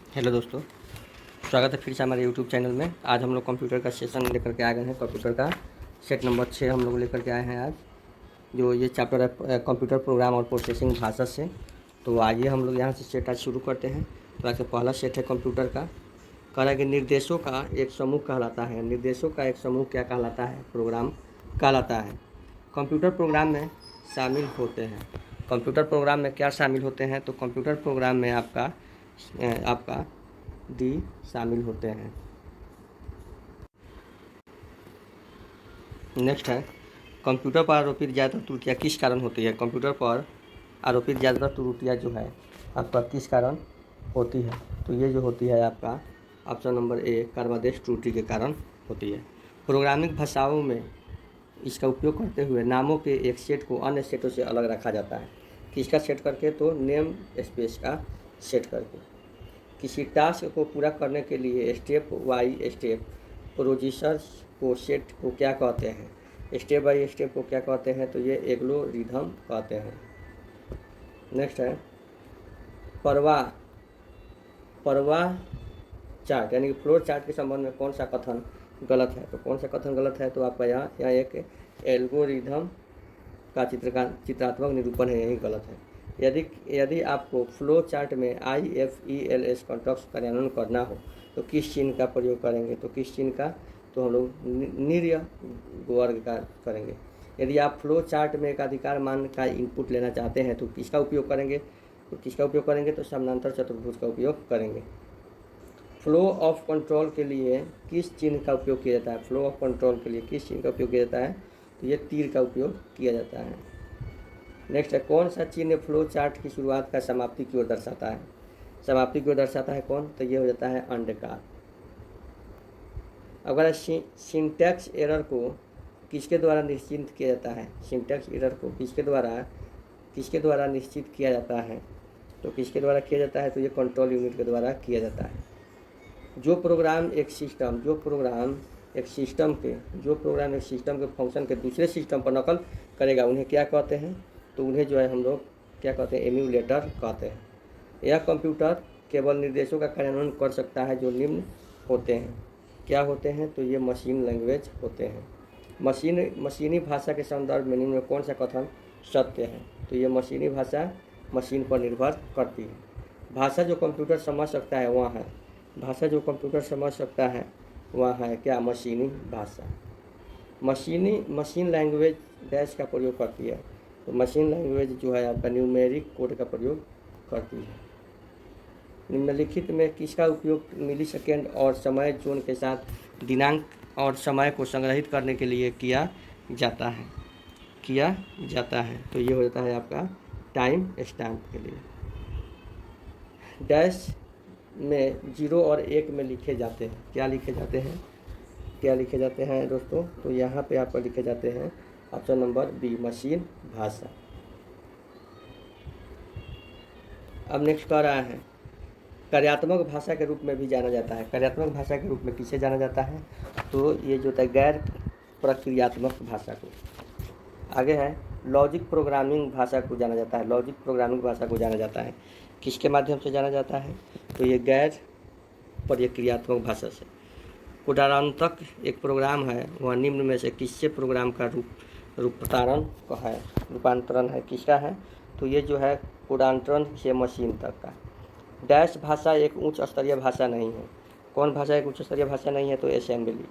Hello दोस्तों, स्वागत है फिर से हमारे यूट्यूब चैनल में। आज हम लोग कंप्यूटर का सेशन लेकर के आ गए हैं। कंप्यूटर का सेट नंबर 6 हम लोग लेकर के आए हैं आज। जो ये चैप्टर है कंप्यूटर प्रोग्राम और प्रोसेसिंग भाषा से। तो आइए हम लोग यहाँ से सेट आज शुरू करते हैं। तो आज का पहला सेट है कंप्यूटर का। कह रहा है कि निर्देशों का एक समूह कहलाता है। निर्देशों का एक समूह क्या कहलाता है? प्रोग्राम कहलाता है। कंप्यूटर प्रोग्राम में शामिल होते हैं। कंप्यूटर प्रोग्राम में क्या शामिल होते हैं? तो कंप्यूटर प्रोग्राम में आपका डी शामिल होते हैं। नेक्स्ट है, कंप्यूटर पर आरोपित ज़्यादातर त्रुटियाँ किस कारण होती है? कंप्यूटर पर आरोपित ज़्यादातर त्रुटियाँ जो है आपका किस कारण होती है? तो ये जो होती है आपका ऑप्शन नंबर ए, कर्मादेश त्रुटि के कारण होती है। प्रोग्रामिंग भाषाओं में इसका उपयोग करते हुए नामों के एक सेट को अन्य सेटों से अलग रखा जाता है। किसका सेट करके? तो नेम स्पेस का सेट करके। किसी टास्क को पूरा करने के लिए स्टेप बाई स्टेप प्रोसीजर्स को सेट को क्या कहते हैं? स्टेप बाई स्टेप को क्या कहते हैं? तो ये एल्गोरिथम कहते हैं। नेक्स्ट है परवाह परवाह चार्ट यानी कि फ्लो चार्ट के संबंध में कौन सा कथन गलत है? तो कौन सा कथन गलत है? तो आपका यहाँ एक एल्गोरिथम का चित्रात्मक निरूपण है, यही गलत है। यदि आपको फ्लो चार्ट में IFELS कॉन्टेक्स्ट कार्यान्वयन करना हो तो किस चिन्ह का प्रयोग करेंगे? तो किस चिन्ह का? तो हम लोग निर्य वर्ग का करेंगे। यदि आप फ्लो चार्ट में एक अधिकार मान का इनपुट लेना चाहते हैं तो किसका उपयोग करेंगे? तो समानांतर चतुर्भुज का उपयोग करेंगे। फ्लो ऑफ कंट्रोल के लिए किस चिन्ह का उपयोग किया जाता है? फ्लो ऑफ कंट्रोल के लिए किस चिन्ह का उपयोग किया जाता है? तो ये तीर का उपयोग किया जाता है। नेक्स्ट है, कौन सा चिन्ह फ्लो चार्ट की शुरुआत का समाप्ति की ओर दर्शाता है? समाप्ति की ओर दर्शाता है कौन? तो ये हो जाता है अंडकार। अगर सिंटैक्स एरर को किसके द्वारा निश्चित किया जाता है? सिंटैक्स एरर को किसके द्वारा निश्चित किया जाता है? तो किसके द्वारा किया जाता है? तो ये कंट्रोल यूनिट के द्वारा किया जाता है। जो प्रोग्राम एक सिस्टम के फंक्शन के दूसरे सिस्टम पर नकल करेगा उन्हें क्या कहते हैं? तो उन्हें जो है हम लोग क्या कहते हैं? एम्यूलेटर कहते हैं। यह कंप्यूटर केवल निर्देशों का कार्यान्वयन कर सकता है जो निम्न होते हैं। क्या होते हैं? तो ये मशीन लैंग्वेज होते हैं। मशीनी भाषा के संदर्भ में निम्न में कौन सा कथन सत्य है? तो ये मशीनी भाषा मशीन पर निर्भर करती है। भाषा जो कंप्यूटर समझ सकता है वह है क्या? मशीनी भाषा। मशीन लैंग्वेज डैश का प्रयोग करती है। तो मशीन लैंग्वेज जो है आपका न्यूमेरिक कोड का प्रयोग करती है। निम्नलिखित में किसका उपयोग मिलीसेकेंड और समय जोन के साथ दिनांक और समय को संग्रहित करने के लिए किया जाता है? तो ये हो जाता है आपका टाइम स्टैम्प के लिए। डैश में 0 और 1 में लिखे जाते हैं। क्या लिखे जाते हैं दोस्तों? तो यहाँ पे आपको लिखे जाते हैं ऑप्शन नंबर बी, मशीन भाषा। अब नेक्स्ट कह रहा है कार्यात्मक भाषा के रूप में भी जाना जाता है। कार्यात्मक भाषा के रूप में किसे जाना जाता है? तो ये जो होता है गैर प्रक्रियात्मक भाषा को। आगे है लॉजिक प्रोग्रामिंग भाषा को जाना जाता है। किसके माध्यम से जाना जाता है? तो ये गैर प्रक्रियात्मक भाषा से। कोडांतरक एक प्रोग्राम है, वह निम्न में से किससे प्रोग्राम का रूपांतरण है? किसका है? तो ये जो है कोडांतरण से मशीन तक का। डैश भाषा एक उच्च स्तरीय भाषा नहीं है। कौन भाषा एक उच्च स्तरीय भाषा नहीं है? तो असेंबली।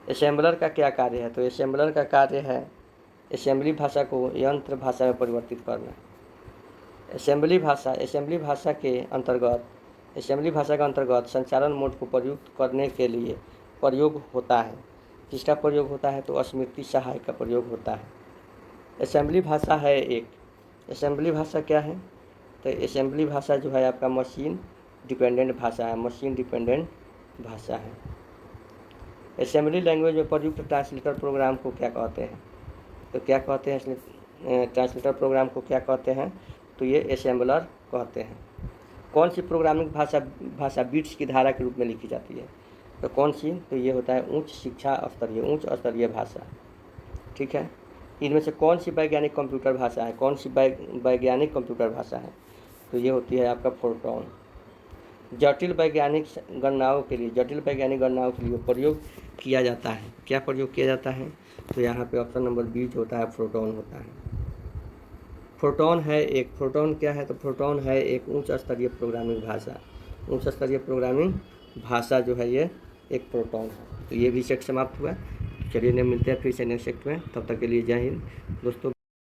असेंबलर का क्या कार्य है? तो असेंबलर का कार्य है असेंबली भाषा को यंत्र भाषा में परिवर्तित करना। असेंबली भाषा के अंतर्गत संचालन मोड को प्रयुक्त करने के लिए प्रयोग होता है। किसका प्रयोग होता है? तो स्मृति सहायक का प्रयोग होता है। असेंबली भाषा क्या है? तो असेंबली भाषा जो है आपका मशीन डिपेंडेंट भाषा है। असेंबली लैंग्वेज में प्रयुक्त ट्रांसलेटर प्रोग्राम को क्या कहते हैं? तो क्या कहते हैं ट्रांसलेटर प्रोग्राम को? क्या कहते हैं? तो ये असेंबलर कहते हैं। कौन सी प्रोग्रामिंग भाषा बिट्स की धारा के रूप में लिखी जाती है? तो कौन सी? तो ये होता है उच्च स्तरीय भाषा। ठीक है। इनमें से कौन सी वैज्ञानिक कंप्यूटर भाषा है? तो ये होती है आपका फोरट्रॉन। जटिल वैज्ञानिक गणनाओं के लिए प्रयोग किया जाता है। क्या प्रयोग किया जाता है? तो यहाँ पे ऑप्शन नंबर बी जो होता है प्रोटॉन होता है। प्रोटॉन क्या है? तो प्रोटॉन है एक उच्च स्तरीय प्रोग्रामिंग भाषा जो है ये एक प्रोटॉन है। तो ये भी सेट समाप्त हुआ। चलिए मिलते हैं फिर से नेक्स्ट सेट में, तब तक के लिए जय हिंद दोस्तों।